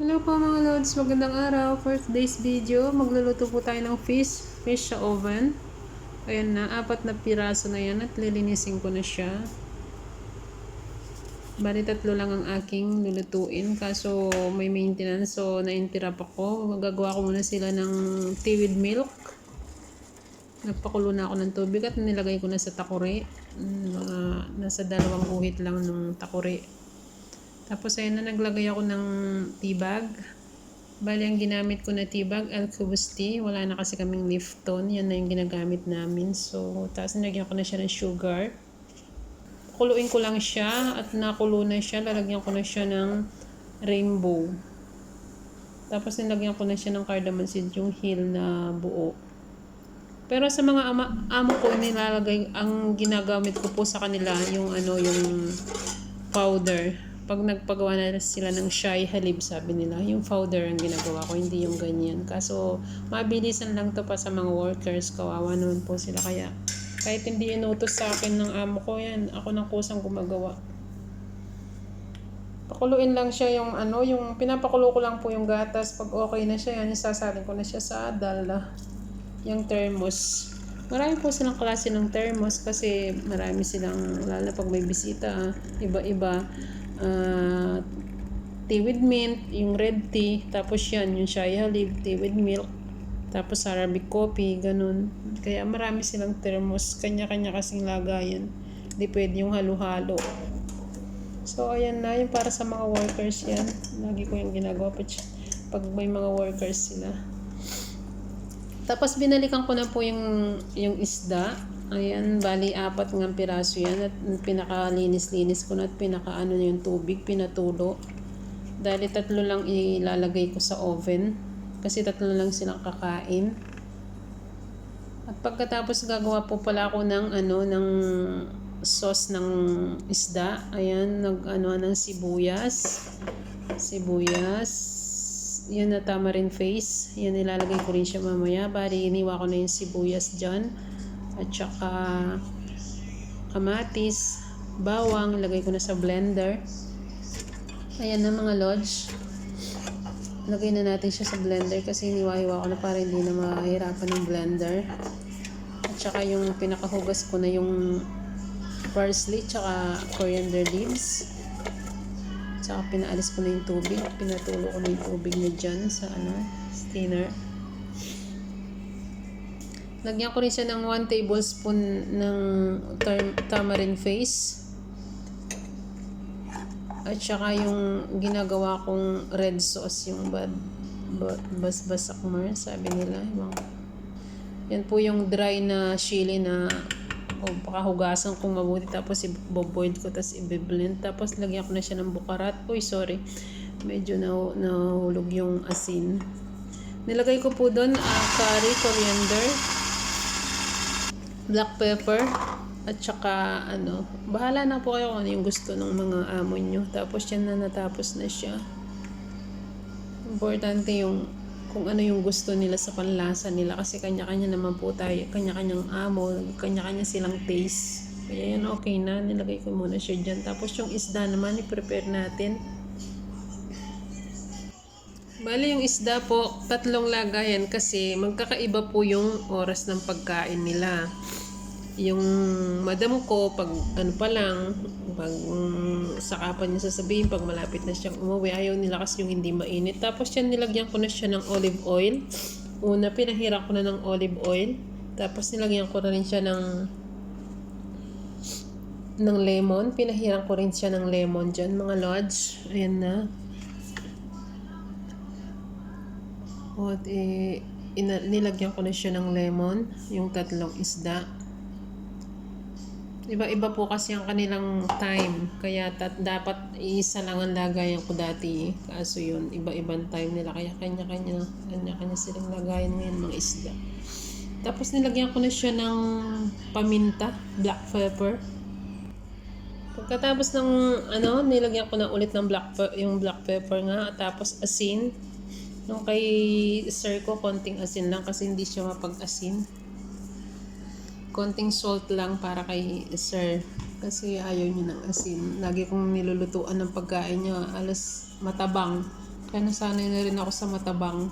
Hello po mga lods, magandang araw. For today's video, magluluto po tayo ng fish sa oven. Ayan na, 4 na piraso na yan at lilinisin ko na siya. Bali 3 lang ang aking lulutuin, kaso may maintenance, so na-interrupt ako. Magagawa ko muna sila ng tea with milk. Nagpakulo na ako ng tubig at nilagay ko na sa takuri. Nasa 2 guhit lang ng takuri. Tapos ayun na, naglagay ako ng tea bag. Bali, ang ginamit ko na tea bag, Alcubus tea. Wala na kasi kaming Lifton. Yan na yung ginagamit namin. So, tapos nilagyan ko na siya ng sugar. Kuluin ko lang siya at nakulo na siya. Lalagyan ko na siya ng rainbow. Tapos nilagyan ko na siya ng cardamom seed, yung heel na buo. Pero sa mga amo ko, nilalagay, ang ginagamit ko po sa kanila, yung yung powder. Pag nagpagawa na sila ng shy halib, sabi nila, yung powder ang ginagawa ko, hindi yung ganyan. Kaso, mabilisan lang to pa sa mga workers, kawawa naman po sila. Kaya, kahit hindi inutos sa akin ng amo ko, yan, ako nang kusang gumagawa. Pakuluin lang siya yung yung pinapakulo ko lang po yung gatas. Pag okay na siya, yan, isasalin ko na siya sa dala. Yung thermos. Marami po silang klase ng thermos kasi marami silang, lalo na pag may bisita, iba-iba. Tea with mint, yung red tea, tapos yan, yung chai halib, tea with milk, tapos Arabic coffee, ganun. Kaya marami silang thermos, kanya-kanya kasing lagayan. Hindi pwede yung halo-halo. So, ayan na, yung para sa mga workers yan. Lagi ko yung ginagawa pag may mga workers sila. Tapos binalikan ko na po yung isda. Ayan, bali 4 ng piraso yan at pinakalinis-linis ko na at pinakaano yung tubig, pinatulo. Dahil 3 lang ilalagay ko sa oven kasi 3 lang silang kakain. At pagkatapos gagawa po pala ako ng sauce ng isda. Ayan, ng sibuyas. Yan na tamarind paste. Yan nilalagay ko rin siya mamaya. Bali, iniwa ko na yung sibuyas dyan. At saka kamatis, bawang, lagay ko na sa blender. Ayan na mga lodge. Lagay na natin siya sa blender kasi iniwa-hiwa ko na para hindi na mahirapan ng blender. At saka yung pinakahugas ko na yung parsley, tsaka coriander leaves. Tsaka pinaalis ko na yung tubig. Pinatulo ko na yung tubig niya dyan sa strainer. Lagyan ko rin siya ng 1 tablespoon ng tamarind paste. At saka yung ginagawa kong red sauce, yung basbasakmer, sabi nila. Yan po yung dry na chili na pakahugasan kong mabuti, tapos i-boil ko, tapos i-blend. Tapos lagyan ko na siya ng bukarat. Uy, sorry. Medyo nahulog yung asin. Nilagay ko po doon curry, coriander, black pepper, at saka bahala na po kayo kung ano yung gusto ng mga amo nyo. Tapos yan na, natapos na siya. Importante yung kung ano yung gusto nila sa panlasa nila kasi kanya-kanya naman po tayo, kanya-kanyang amo, kanya-kanya silang taste. Kaya yan, okay na, nilagay ko muna siya dyan. Tapos yung isda naman, i-prepare natin. Bali yung isda po, 3 lagayan kasi magkakaiba po yung oras ng pagkain nila. Yung madam ko, pag pa lang, pag saka pa niya sasabihin, pag malapit na siyang umuwi, ayaw nila kasi yung hindi mainit. Tapos yan, nilagyan ko na siya ng olive oil. Una, pinahiran ko na ng olive oil. Tapos nilagyan ko na rin siya ng lemon. Pinahiran ko rin siya ng lemon dyan, mga lodge. Ayan na. At nilagyan ko na siya ng lemon, yung 3 isda. Iba-iba po kasi ang kanilang time. Kaya dapat isa lang ang lagayan ko dati. Kaso yun, iba-ibang time nila. Kaya kanya-kanya silang lagayan ngayon mga isda. Tapos nilagyan ko na siya ng paminta, black pepper. Pagkatapos ng nilagyan ko na ulit ng yung black pepper nga. Tapos asin. Nung kay sir ko, konting asin lang kasi hindi siya mapag-asin. Konting salt lang para kay sir kasi ayaw niya ng asin. Lagi kong nilulutuan ng pagkain niya, alas matabang. Kaya nasanay na rin ako sa matabang.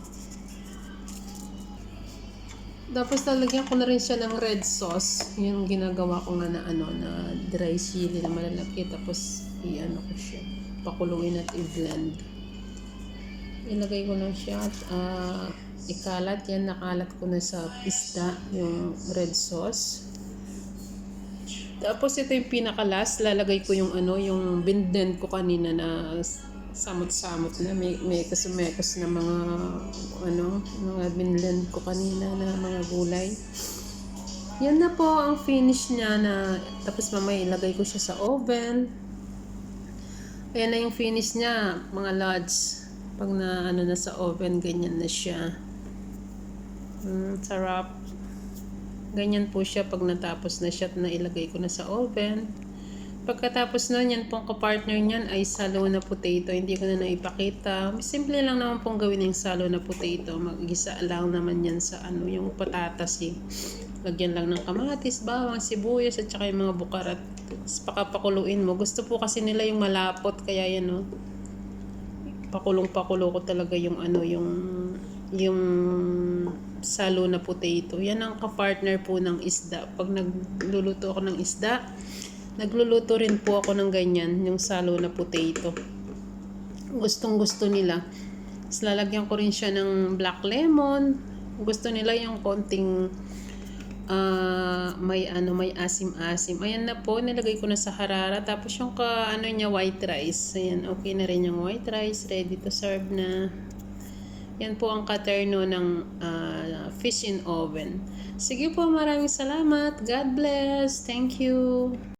Tapos lalagyan ko na rin siya ng red sauce. Yung ginagawa ko nga na na dry chili na malalaki. Tapos ko siya. Pakuluin at i-blend. Ilagay ko na siya at ikalat. Yan, nakalat ko na sa isda yung red sauce. Tapos ito yung pinaka-last. Lalagay ko yung yung blend ko kanina na samot-samot na may kasumekos na mga mga binlend ko kanina na mga gulay. Yan na po ang finish niya na tapos mamaya ilagay ko siya sa oven. Ayan na yung finish niya, mga lods. Pag na na sa oven, ganyan na siya. Sarap. Ganyan po siya pag natapos na siya at nailagay ko na sa oven. Pagkatapos nun, yan pong kapartner niyan ay salo na potato. Hindi ko na naipakita. Simple lang naman pong gawin yung salo na potato. Mag-gisa lang naman yan sa yung patatas eh. Lagyan lang ng kamatis, bawang, sibuyas at saka yung mga bukarat. Pakapakuluin mo. Gusto po kasi nila yung malapot. Kaya yan pakulong-pakulo ko talaga yung yung salo na potato. Yan ang kapartner po ng isda. Pag nagluluto ako ng isda, nagluluto rin po ako ng ganyan, yung salo na potato. Gustong gusto nila. Tapos lalagyan ko rin siya ng black lemon. Gusto nila yung konting may asim-asim. Ayan na po, nilagay ko na sa harara. Tapos yung niya white rice. Ayan, okay na rin yung white rice. Ready to serve na. Yan po ang katerno ng fish in oven. Sige po, maraming salamat. God bless. Thank you.